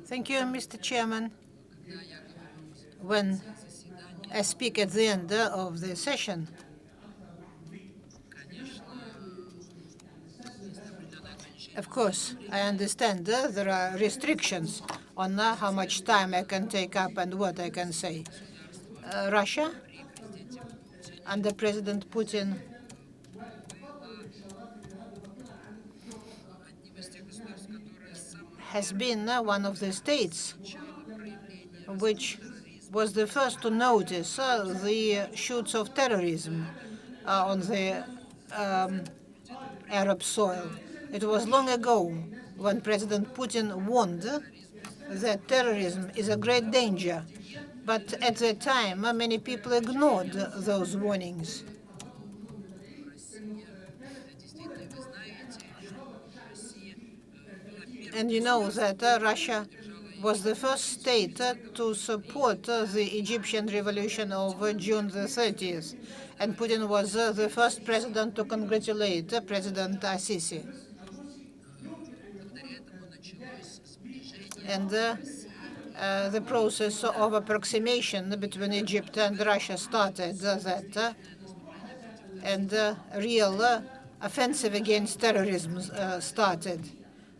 Thank you, Mr. Chairman. When I speak at the end of the session, of course, I understand there are restrictions on how much time I can take up and what I can say. Russia, under President Putin, has been one of the states which was the first to notice the shoots of terrorism on the Arab soil. It was long ago when President Putin warned that terrorism is a great danger. But at the time, many people ignored those warnings. And you know that Russia was the first state to support the Egyptian revolution of June the 30th. And Putin was the first president to congratulate President Sisi. And the process of approximation between Egypt and Russia started and real offensive against terrorism started.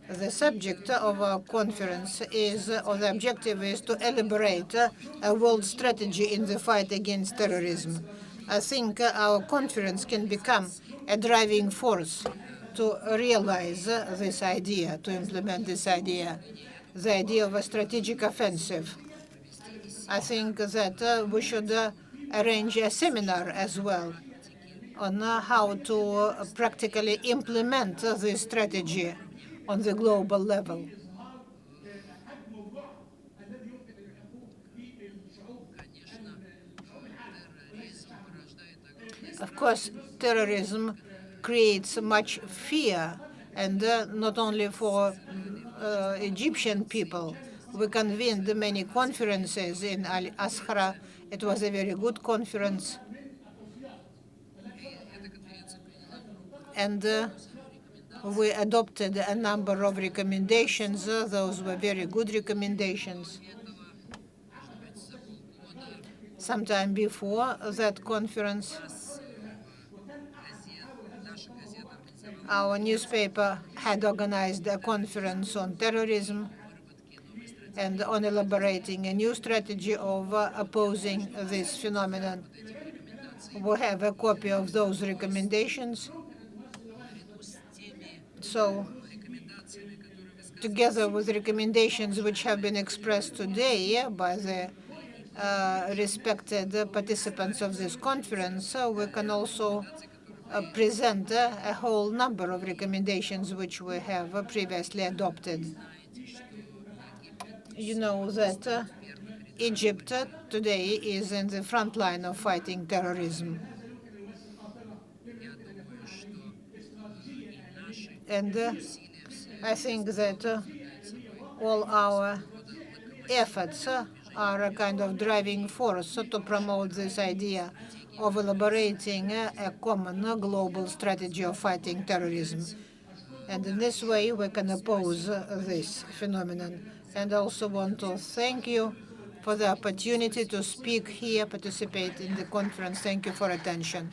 The subject of our conference is, or the objective is, to elaborate a world strategy in the fight against terrorism. I think our conference can become a driving force to realize this idea, to implement this idea, the idea of a strategic offensive. I think that we should arrange a seminar as well on how to practically implement this strategy on the global level. Of course, terrorism creates much fear, and not only for Egyptian people. We convened many conferences in Al-Askhara. It was a very good conference. And we adopted a number of recommendations. Those were very good recommendations. Sometime before that conference, our newspaper had organized a conference on terrorism and on elaborating a new strategy of opposing this phenomenon. We have a copy of those recommendations. So, together with recommendations which have been expressed today by the respected participants of this conference, we can also present a whole number of recommendations which we have previously adopted. You know that Egypt today is in the front line of fighting terrorism. And I think that all our efforts are a kind of driving force to promote this idea of elaborating a common global strategy of fighting terrorism. And in this way, we can oppose this phenomenon. And I also want to thank you for the opportunity to speak here, participate in the conference. Thank you for attention.